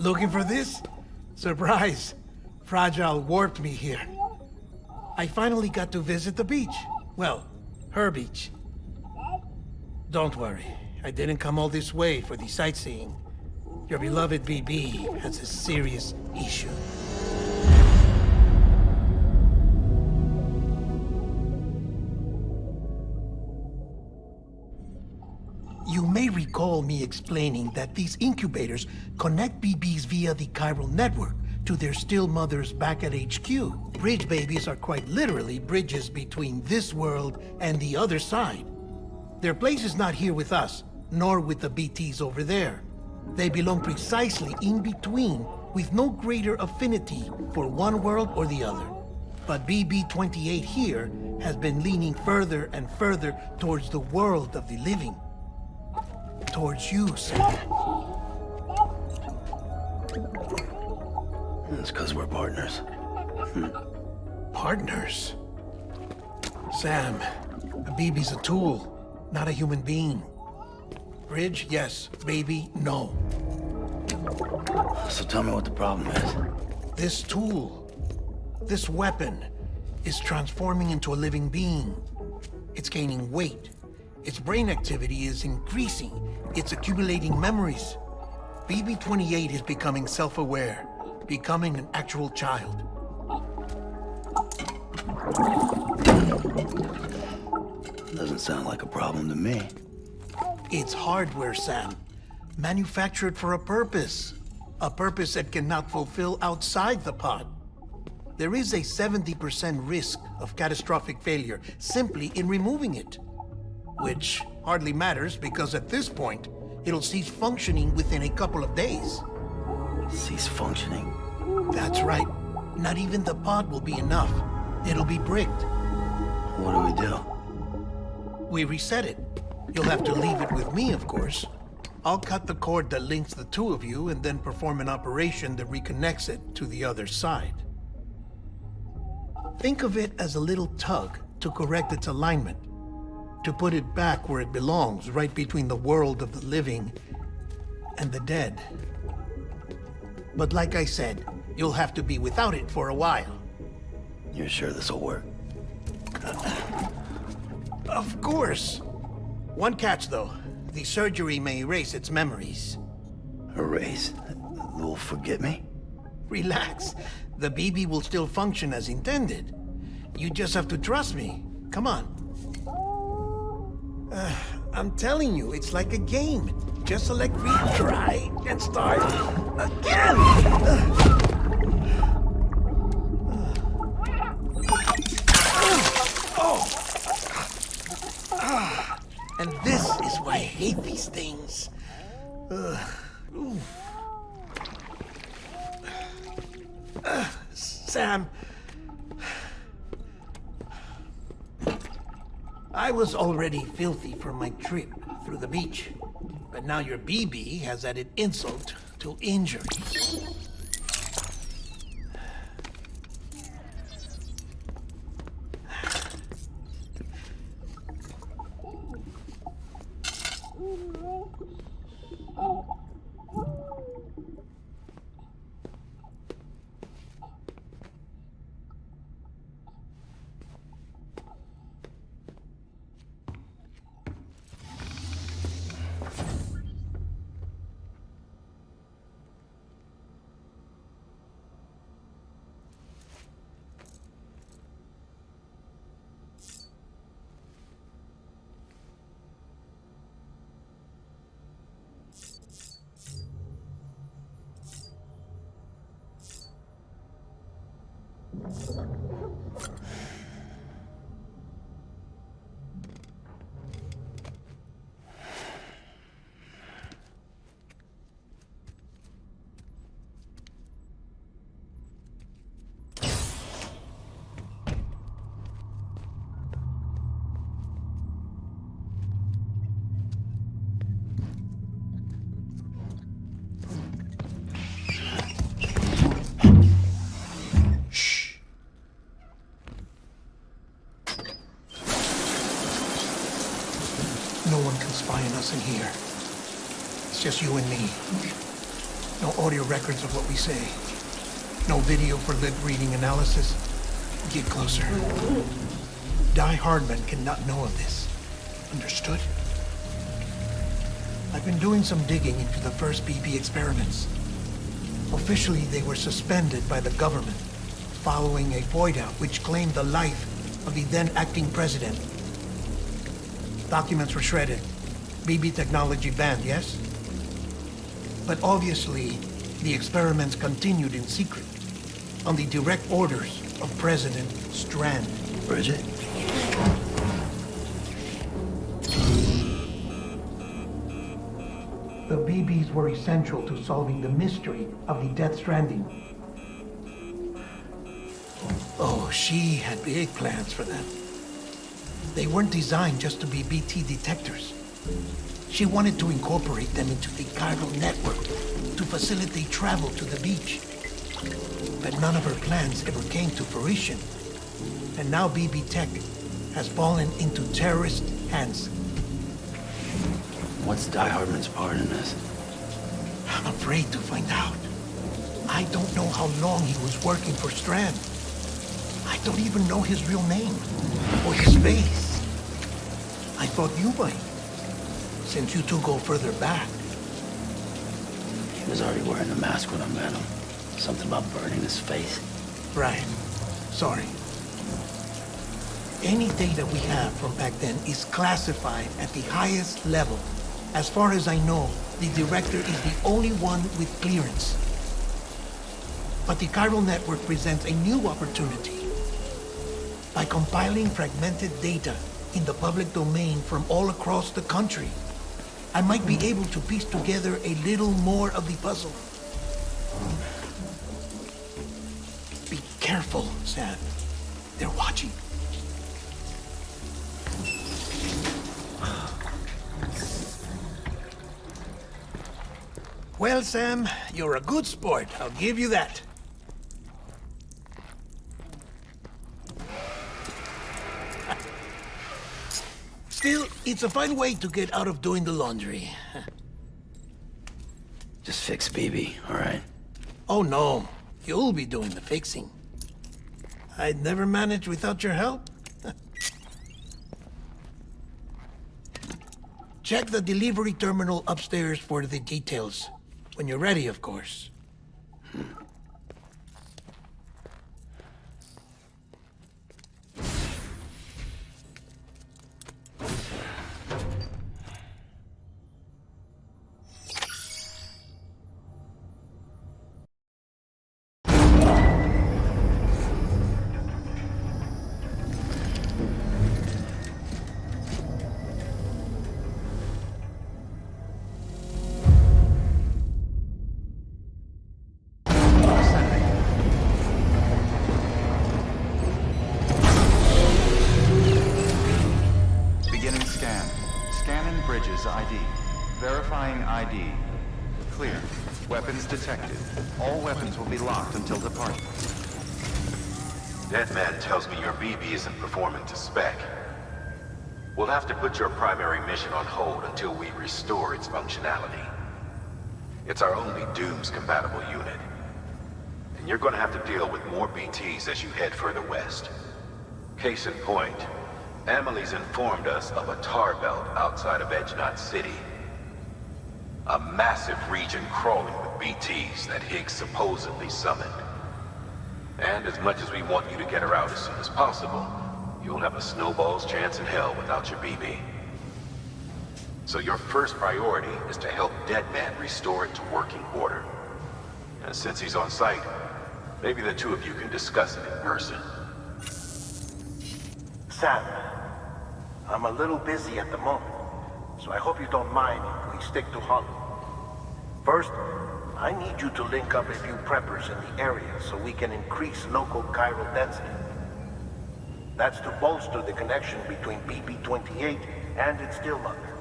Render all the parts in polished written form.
Looking for this? Surprise. Fragile warped me here. I finally got to visit the beach. Well, her beach. Don't worry. I didn't come all this way for the sightseeing. Your beloved BB has a serious issue. You may recall me explaining that these incubators connect BBs via the chiral network to their still mothers back at HQ. Bridge babies are quite literally bridges between this world and the other side. Their place is not here with us, nor with the BTs over there. They belong precisely in between, with no greater affinity for one world or the other. But BB-28 here has been leaning further and further towards the world of the living. Towards you, Sam. It's because we're partners. Partners? Sam, a BB's a tool, not a human being. Bridge, yes. Baby, no. So tell me what the problem is. This tool, this weapon, is transforming into a living being. It's gaining weight. Its brain activity is increasing. It's accumulating memories. BB-28 is becoming self-aware, becoming an actual child. Doesn't sound like a problem to me. It's hardware, Sam. Manufactured for a purpose. A purpose that cannot fulfill outside the pod. There is a 70% risk of catastrophic failure simply in removing it. Which hardly matters because at this point, it'll cease functioning within a couple of days. Cease functioning? That's right. Not even the pod will be enough. It'll be bricked. What do we do? We reset it. You'll have to leave it with me, of course. I'll cut the cord that links the two of you and then perform an operation that reconnects it to the other side. Think of it as a little tug to correct its alignment. To put it back where it belongs, right between the world of the living and the dead. But like I said, you'll have to be without it for a while. You're sure this'll work? Of course. One catch, though. The surgery may erase its memories. Erase? They'll forget me? Relax. The BB will still function as intended. You just have to trust me. Come on. I'm telling you, it's like a game. Just select retry and start again! And this is why I hate these things. Sam, I was already filthy from my trip through the beach, but now your BB has added insult to injury. No one can spy on us in here. It's just you and me. No audio records of what we say. No video for lip reading analysis. Get closer. Die Hardman cannot know of this. Understood? I've been doing some digging into the first BB experiments. Officially, they were suspended by the government, following a void-out which claimed the life of the then-acting president. Documents were shredded. BB technology banned, yes? But obviously, the experiments continued in secret, on the direct orders of President Strand. Bridget? The BBs were essential to solving the mystery of the Death Stranding. Oh, she had big plans for them. They weren't designed just to be BT detectors. She wanted to incorporate them into the chiral network to facilitate travel to the beach. But none of her plans ever came to fruition. And now BB Tech has fallen into terrorist hands. What's Die Hardman's part in this? I'm afraid to find out. I don't know how long he was working for Strand. I don't even know his real name or his face. I thought you might, since you two go further back. He was already wearing a mask when I met him. Something about burning his face. Right. Sorry. Any data we have from back then is classified at the highest level. As far as I know, the director is the only one with clearance. But the chiral network presents a new opportunity. By compiling fragmented data in the public domain from all across the country, I might be able to piece together a little more of the puzzle. Be careful, Sam. They're watching. Well, Sam, you're a good sport. I'll give you that. Still, it's a fine way to get out of doing the laundry. Just fix BB, all right? Oh, no. You'll be doing the fixing. I'd never manage without your help. Check the delivery terminal upstairs for the details. When you're ready, of course. ID. Verifying ID. Clear. Weapons detected. All weapons will be locked until departure. Deadman tells me your BB isn't performing to spec. We'll have to put your primary mission on hold until we restore its functionality. It's our only Dooms-compatible unit. And you're gonna have to deal with more BTs as you head further west. Case in point, Amelie's informed us of a tar belt outside of Edgenot City. A massive region crawling with BTs that Higgs supposedly summoned. And as much as we want you to get her out as soon as possible, you'll have a snowball's chance in hell without your BB. So your first priority is to help Deadman restore it to working order. And since he's on site, maybe the two of you can discuss it in person. Sam, I'm a little busy at the moment, so I hope you don't mind if we stick to Hollow. First, I need you to link up a few preppers in the area so we can increase local chiral density. That's to bolster the connection between BB-28 and its still mother.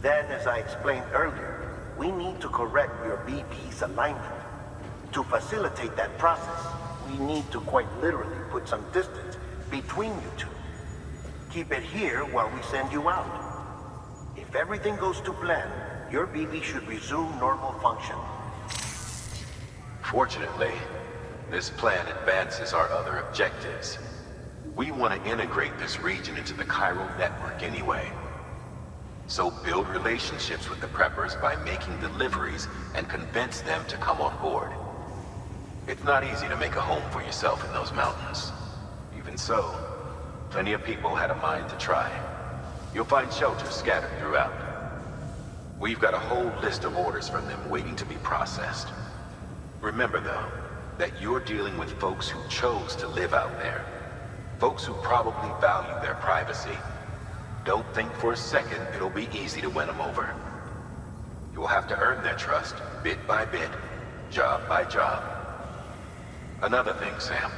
Then, as I explained earlier, we need to correct your BB's alignment. To facilitate that process, we need to quite literally put some distance between you two. Keep it here while we send you out. If everything goes to plan, your BB should resume normal function Fortunately, this plan advances our other objectives. We want to integrate this region into the chiral network anyway. So build relationships with the preppers by making deliveries and convince them to come on board. It's not easy to make a home for yourself in those mountains. Even so, plenty of people had a mind to try. You'll find shelters scattered throughout. We've got a whole list of orders from them waiting to be processed. Remember, though, that you're dealing with folks who chose to live out there. Folks who probably value their privacy. Don't think for a second it'll be easy to win them over. You'll have to earn their trust, bit by bit, job by job. Another thing, Sam.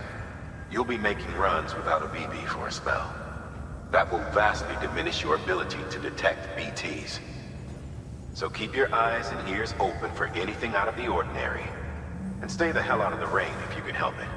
You'll be making runs without a BB for a spell. That will vastly diminish your ability to detect BTs. So keep your eyes and ears open for anything out of the ordinary. And stay the hell out of the rain if you can help it.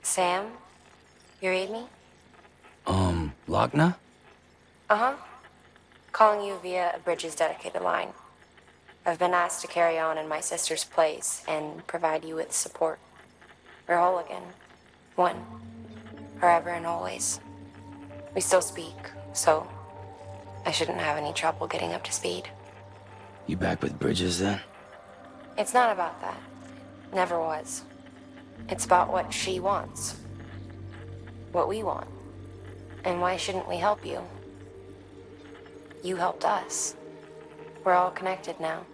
Sam? You read me? Lochna? Uh-huh. Calling you via a Bridges dedicated line. I've been asked to carry on in my sister's place and provide you with support. We're whole again. One. Forever and always. We still speak, so I shouldn't have any trouble getting up to speed. You back with Bridges then? It's not about that. Never was. It's about what she wants. What we want. And why shouldn't we help you? You helped us. We're all connected now.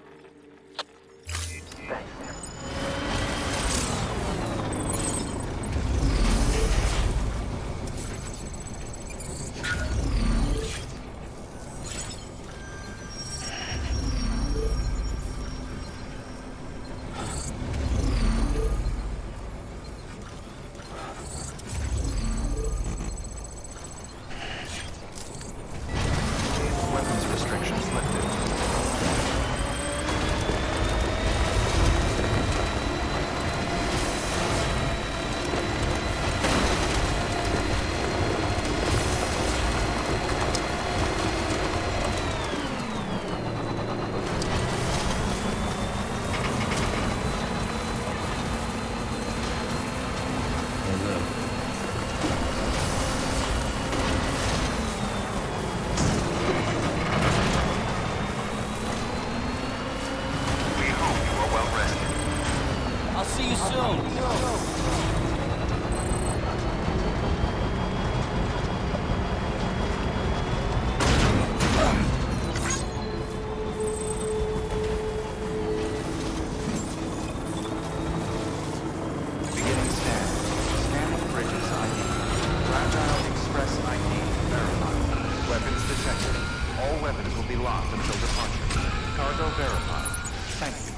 Weapons restrictions lifted. will be locked until departure. Cargo verified. Thank you.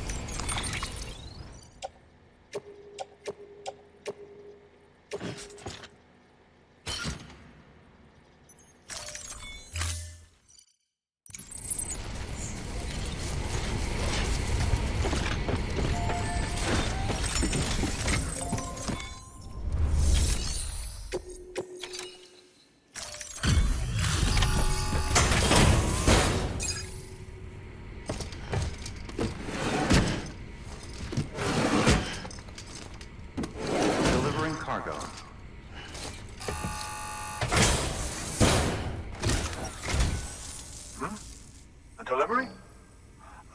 Cargo. A delivery?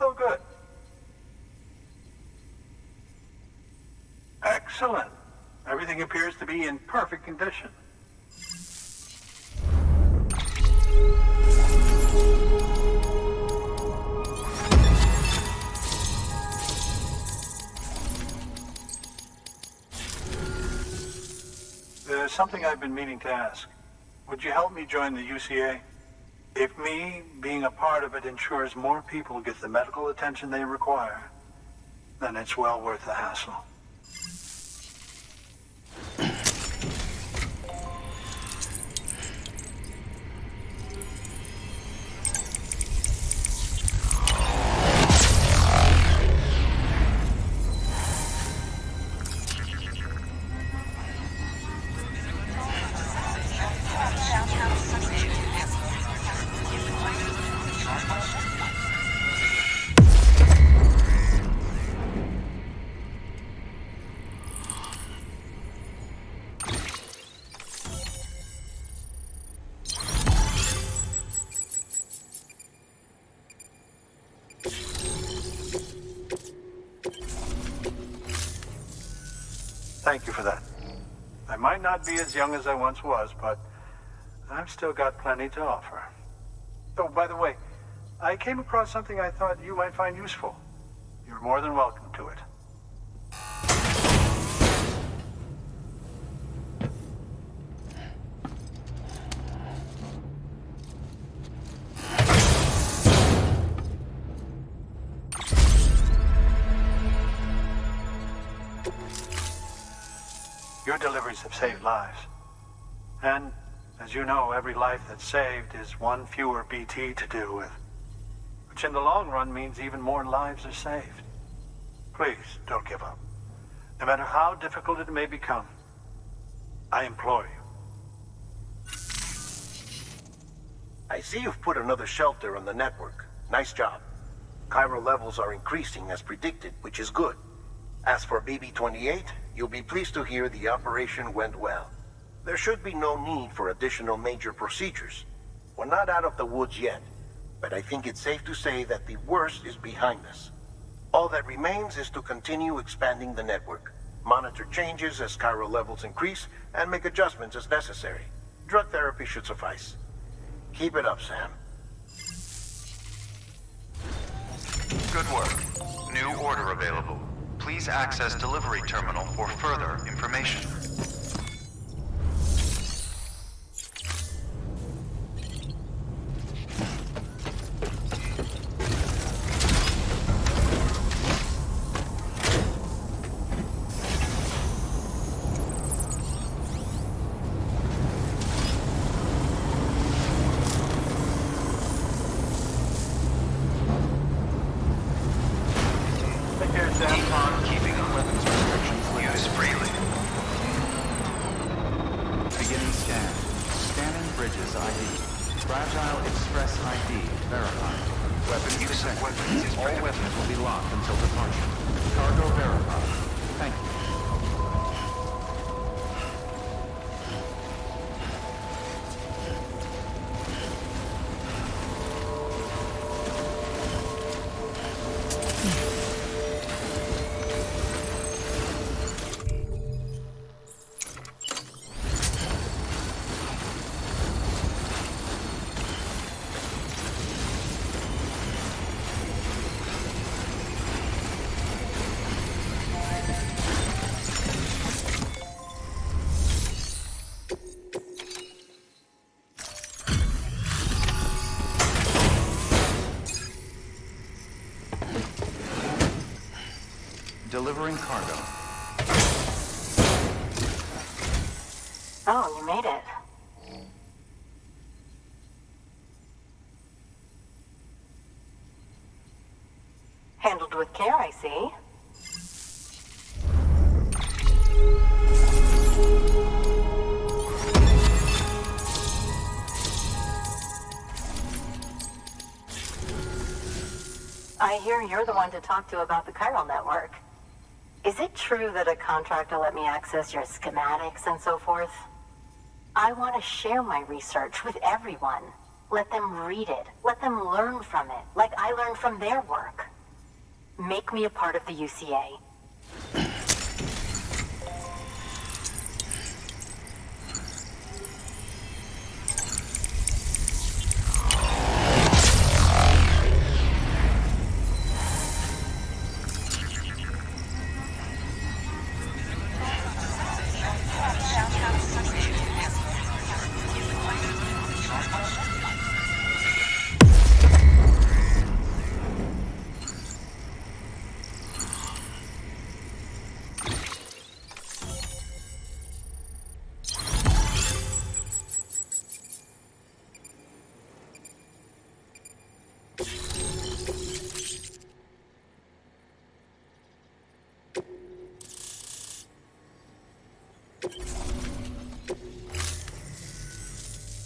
Oh, good. Excellent. Everything appears to be in perfect condition. There's something I've been meaning to ask. Would you help me join the UCA? If me being a part of it ensures more people get the medical attention they require, then it's well worth the hassle. Thank you for that. I might not be as young as I once was, but I've still got plenty to offer. Oh, by the way, I came across something I thought you might find useful. You're more than welcome to it. Your deliveries have saved lives. And, as you know, every life that's saved is one fewer BT to deal with. Which in the long run means even more lives are saved. Please, don't give up. No matter how difficult it may become, I implore you. I see you've put another shelter on the network. Nice job. Chiral levels are increasing as predicted, which is good. As for BB-28, you'll be pleased to hear the operation went well. There should be no need for additional major procedures. We're not out of the woods yet, but I think it's safe to say that the worst is behind us. All that remains is to continue expanding the network, monitor changes as chiral levels increase, and make adjustments as necessary. Drug therapy should suffice. Keep it up, Sam. Good work. New order available. Please access delivery terminal for further information. Keeping weapons restrictions used freely. Beginning scan. Scanning bridges ID. Fragile Express ID verified. Weapons detected. All weapons will be locked until departure. Cargo verified. Thank you. Delivering cargo. Oh, you made it. Handled with care, I see. I hear you're the one to talk to about the chiral network. Is it true that a contract will let me access your schematics and so forth? I want to share my research with everyone. Let them read it. Let them learn from it, like I learned from their work. Make me a part of the UCA.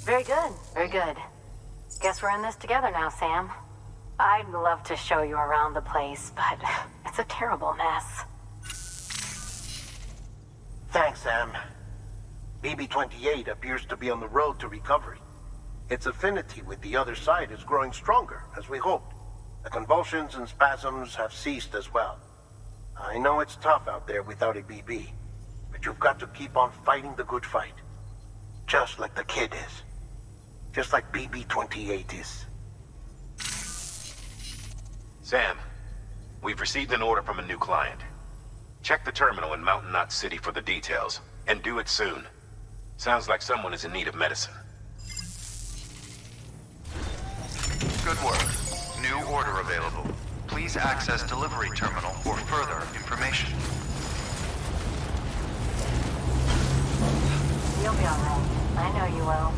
Very good, very good. Guess we're in this together now, Sam. I'd love to show you around the place, but it's a terrible mess. Thanks, Sam. BB-28 appears to be on the road to recovery. Its affinity with the other side is growing stronger, as we hoped. The convulsions and spasms have ceased as well. I know it's tough out there without a BB, but you've got to keep on fighting the good fight. Just like the kid is. Just like BB-28 is. Sam, we've received an order from a new client. Check the terminal in Mountain Knot City for the details, and do it soon. Sounds like someone is in need of medicine. Good work. New order available. Please access delivery terminal for further information. You'll be all right. I know you will.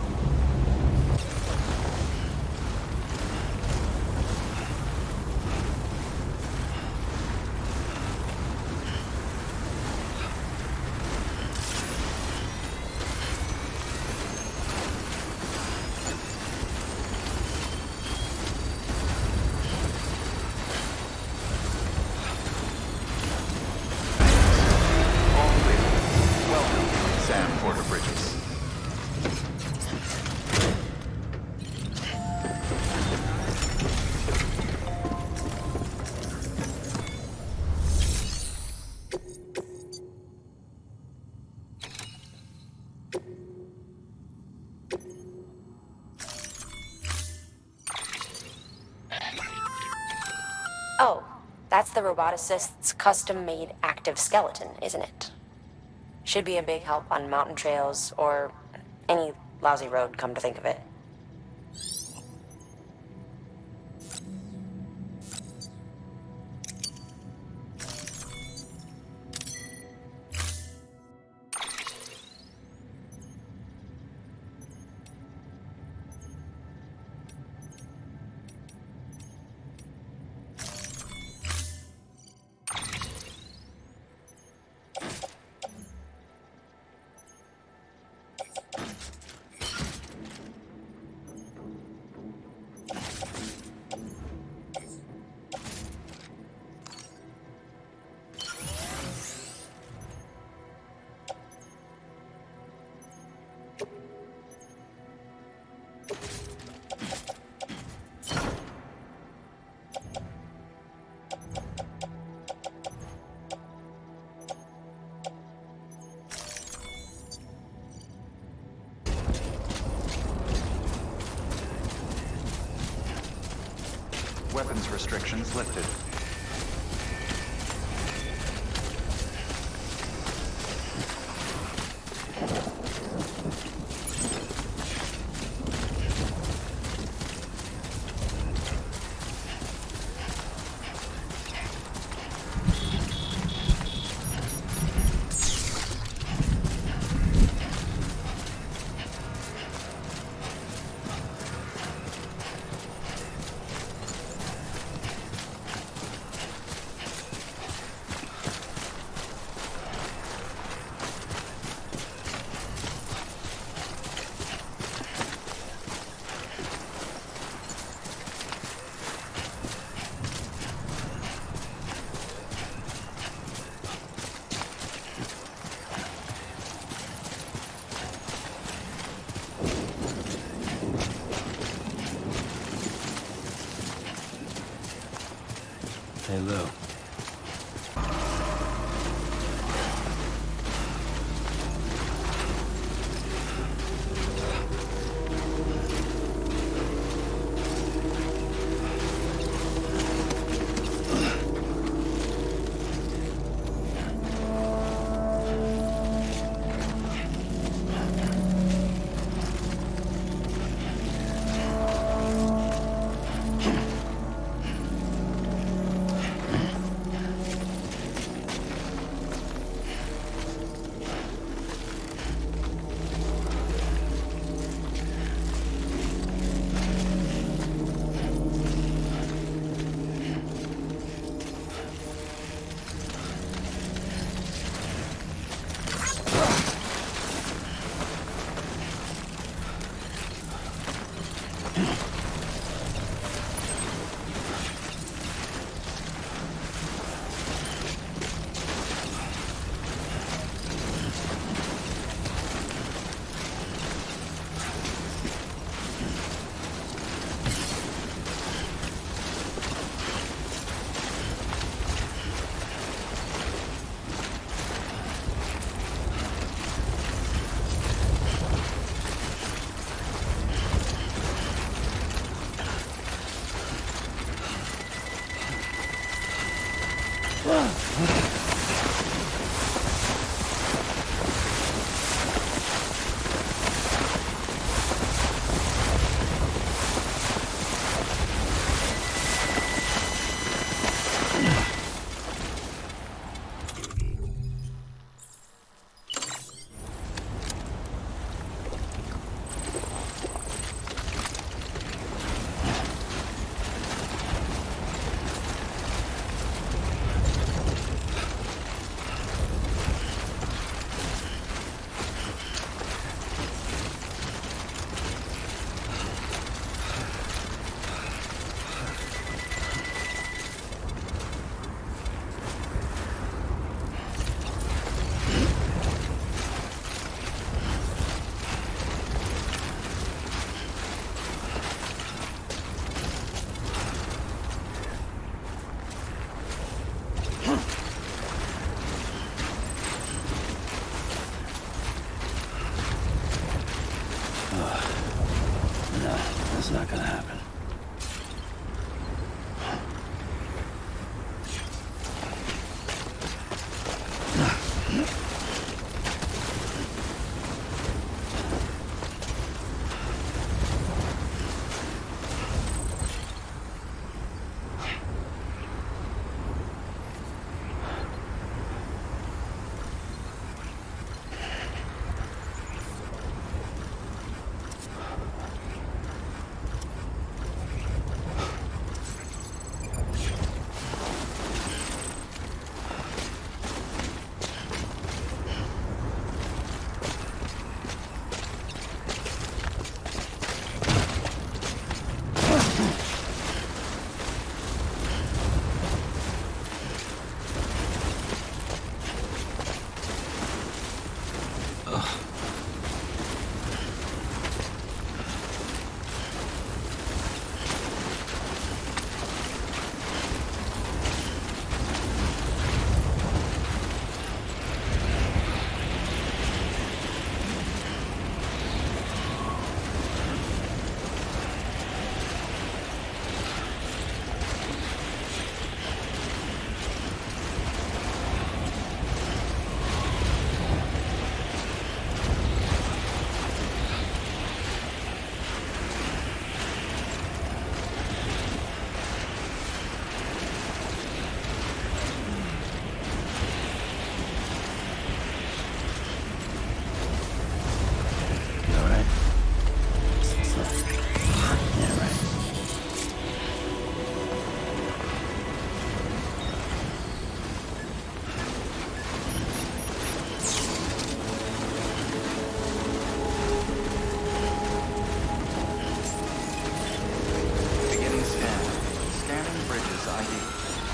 Oh, that's the roboticist's custom-made active skeleton, isn't it? Should be a big help on mountain trails or any lousy road, come to think of it. Weapons restrictions lifted. Hey, Lou. That's not gonna happen.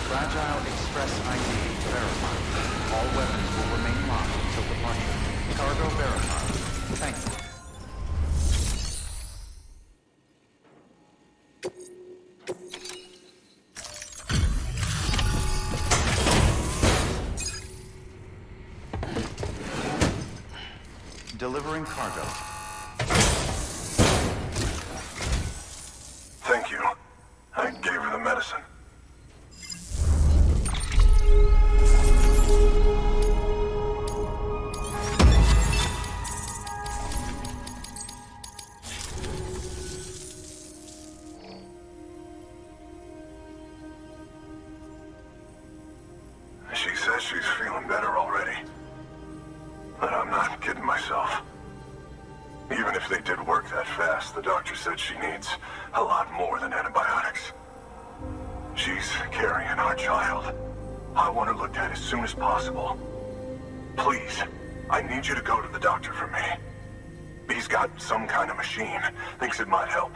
Fragile Express ID verified. All weapons will remain locked until departure. Cargo verified. Thank you. delivering cargo. Thank you. I gave her the medicine. She says she's feeling better already. But I'm not kidding myself. Even if they did work that fast, the doctor said she needs a lot more than antibiotics. She's carrying our child. I want her looked at as soon as possible. Please, I need you to go to the doctor for me. He's got some kind of machine. Thinks it might help.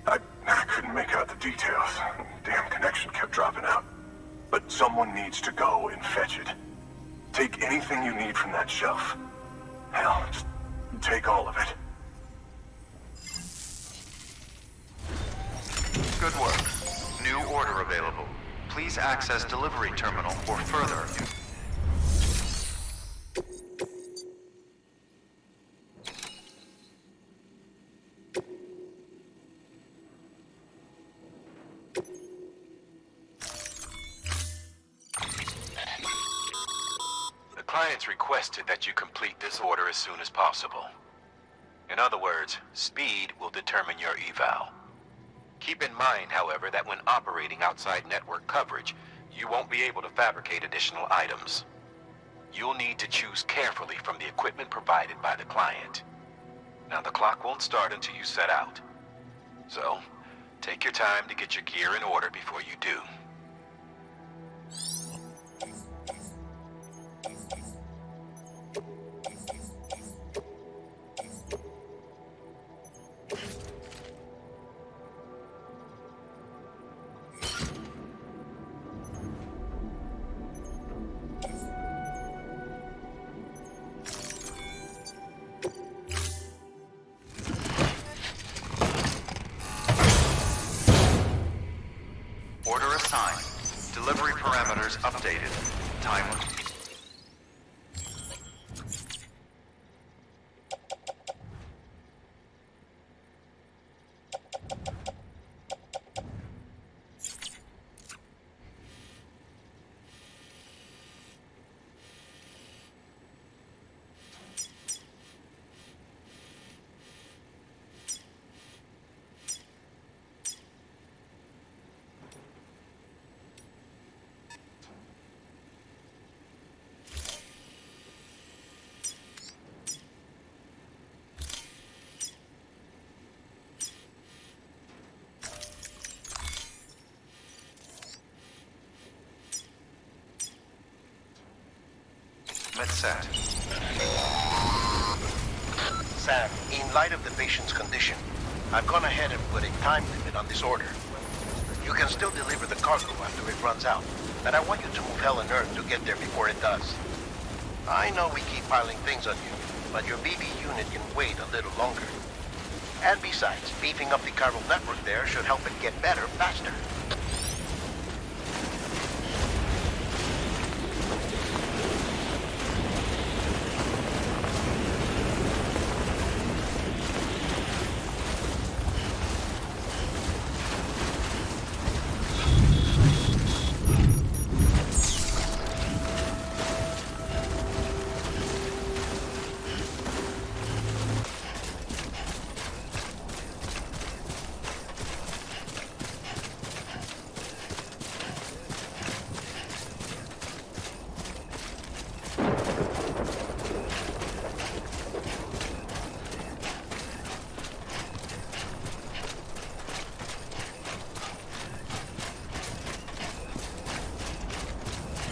I couldn't make out the details. Damn connection kept dropping out. But someone needs to go and fetch it. Take anything you need from that shelf. Hell, just take all of it. Good work. New order available. Please access delivery terminal or further. The client's requested that you complete this order as soon as possible. In other words, speed will determine your eval. Keep in mind, however, that when operating outside network coverage, you won't be able to fabricate additional items. You'll need to choose carefully from the equipment provided by the client. Now, the clock won't start until you set out. So, take your time to get your gear in order before you do. Order assigned. Delivery parameters updated. Timer. Let's set. Sam, in light of the patient's condition, I've gone ahead and put a time limit on this order. You can still deliver the cargo after it runs out, but I want you to move hell and earth to get there before it does. I know we keep piling things on you, but your BB unit can wait a little longer. And besides, beefing up the chiral network there should help it get better faster.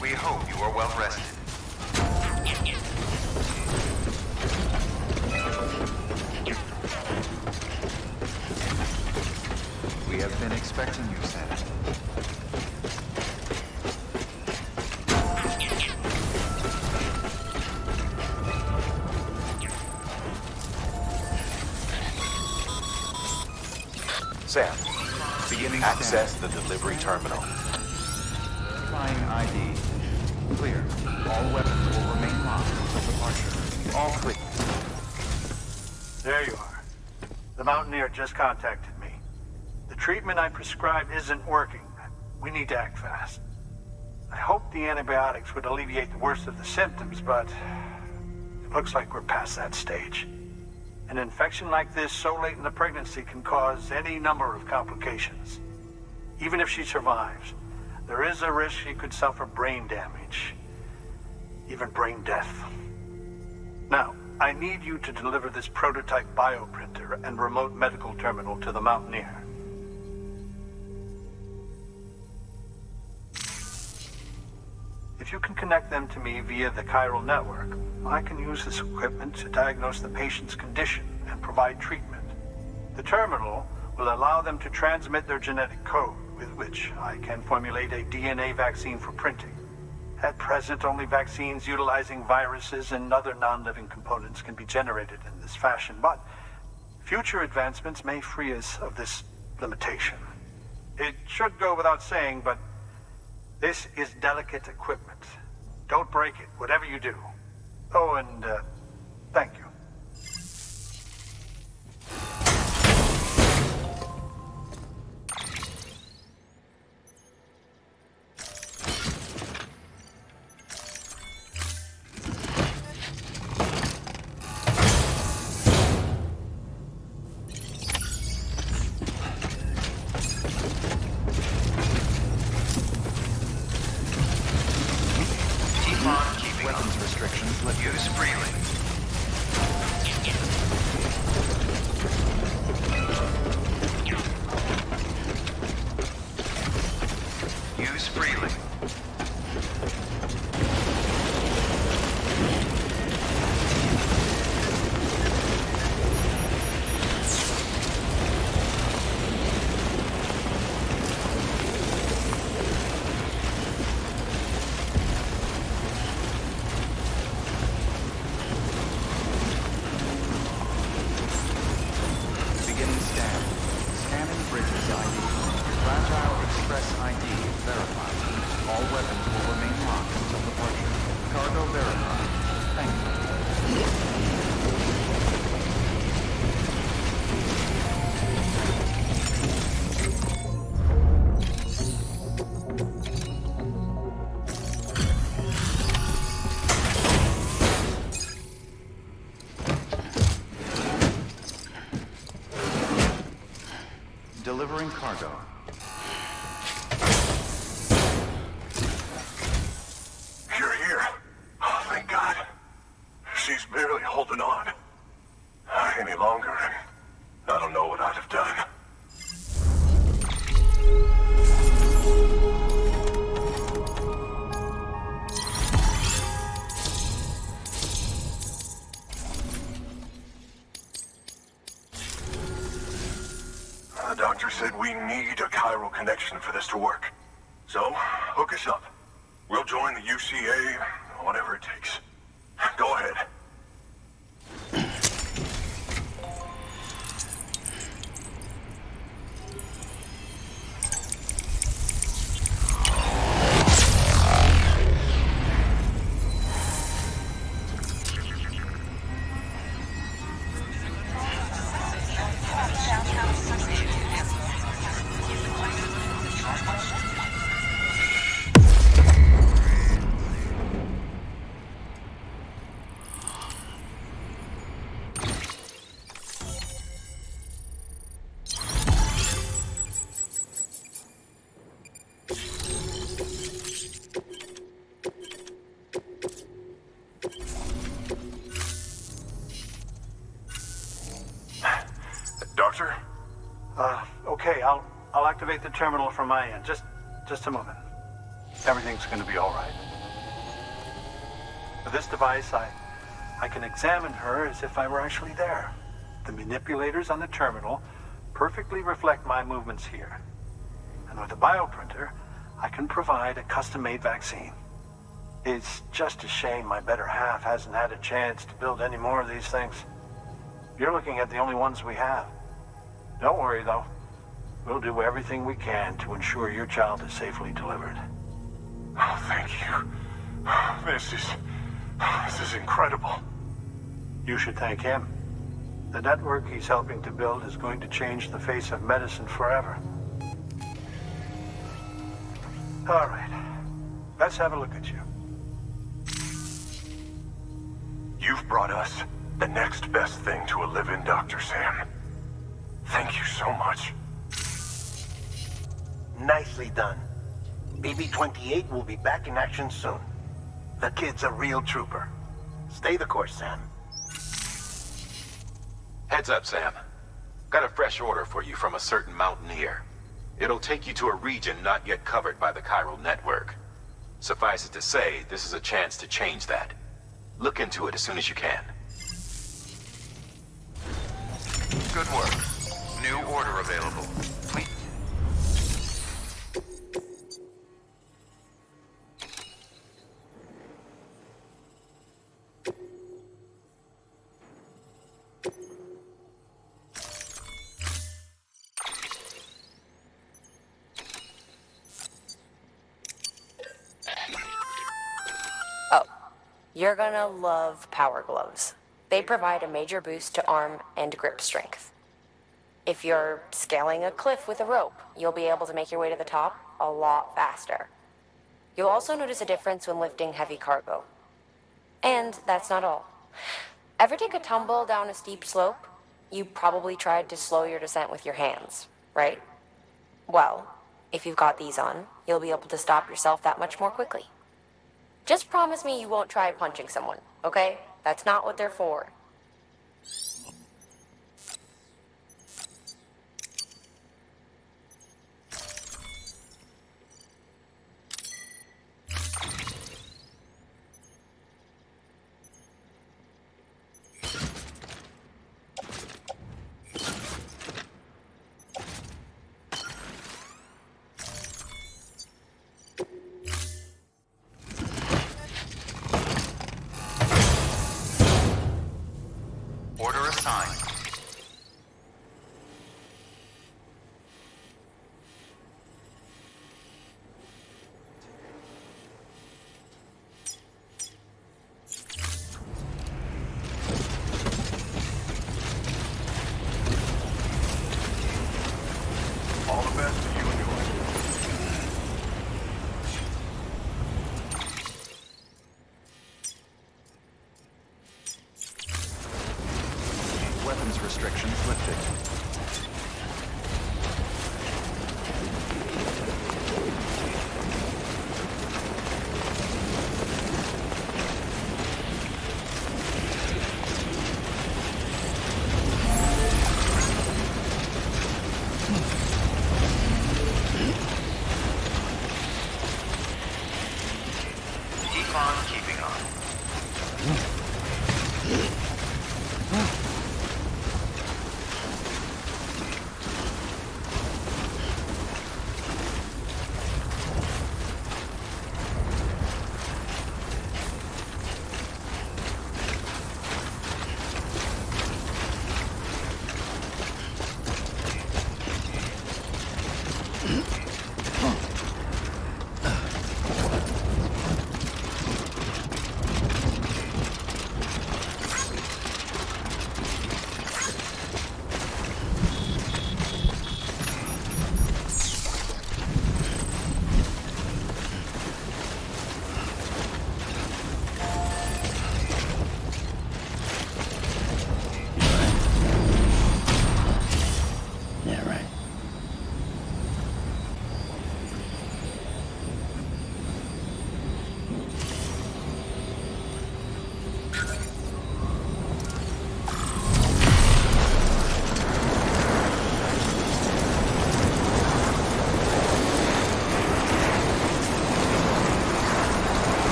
We hope you are well rested. We have been expecting you, Sam. Sam, Beginning access scan. the delivery terminal. Verifying ID. Clear. All weapons will remain locked until departure. All clear. There you are. The Mountaineer just contacted me. The treatment I prescribed isn't working. We need to act fast. I hope the antibiotics would alleviate the worst of the symptoms, but it looks like we're past that stage. An infection like this so late in the pregnancy can cause any number of complications. Even if she survives, there is a risk she could suffer brain damage, even brain death. Now, I need you to deliver this prototype bioprinter and remote medical terminal to the Mountaineer. If you can connect them to me via the chiral network, I can use this equipment to diagnose the patient's condition and provide treatment. The terminal will allow them to transmit their genetic code, with which I can formulate a DNA vaccine for printing. At present, only vaccines utilizing viruses and other non-living components can be generated in this fashion, but future advancements may free us of this limitation. It should go without saying, but this is delicate equipment. Don't break it, whatever you do. Oh, and thank you. Weapons restrictions let use freely. Use freely. Delivering cargo. You're here. Oh, thank God. She's barely holding on. Any longer, and I don't know what I'd have done. The doctor said we need a chiral connection for this to work. So, hook us up. We'll join the UCA, whatever it takes. Go ahead. Doctor? Okay, I'll activate the terminal from my end. Just a moment. Everything's gonna be all right. With this device, I can examine her as if I were actually there. The manipulators on the terminal perfectly reflect my movements here. And with the bioprinter, I can provide a custom-made vaccine. It's just a shame my better half hasn't had a chance to build any more of these things. You're looking at the only ones we have. Don't worry, though. We'll do everything we can to ensure your child is safely delivered. Oh, thank you. This is incredible. You should thank him. The network he's helping to build is going to change the face of medicine forever. All right. Let's have a look at you. You've brought us the next best thing to a live-in Dr. Sam. Thank you so much. Nicely done. BB-28 will be back in action soon. The kid's a real trooper. Stay the course, Sam. Heads up, Sam. Got a fresh order for you from a certain mountaineer. It'll take you to a region not yet covered by the chiral network. Suffice it to say, this is a chance to change that. Look into it as soon as you can. Good work. New order available. Please. Oh, you're gonna love power gloves. They provide a major boost to arm and grip strength. If you're scaling a cliff with a rope, you'll be able to make your way to the top a lot faster. You'll also notice a difference when lifting heavy cargo. And that's not all. Ever take a tumble down a steep slope? You probably tried to slow your descent with your hands, right? Well, if you've got these on, you'll be able to stop yourself that much more quickly. Just promise me you won't try punching someone, okay? That's not what they're for.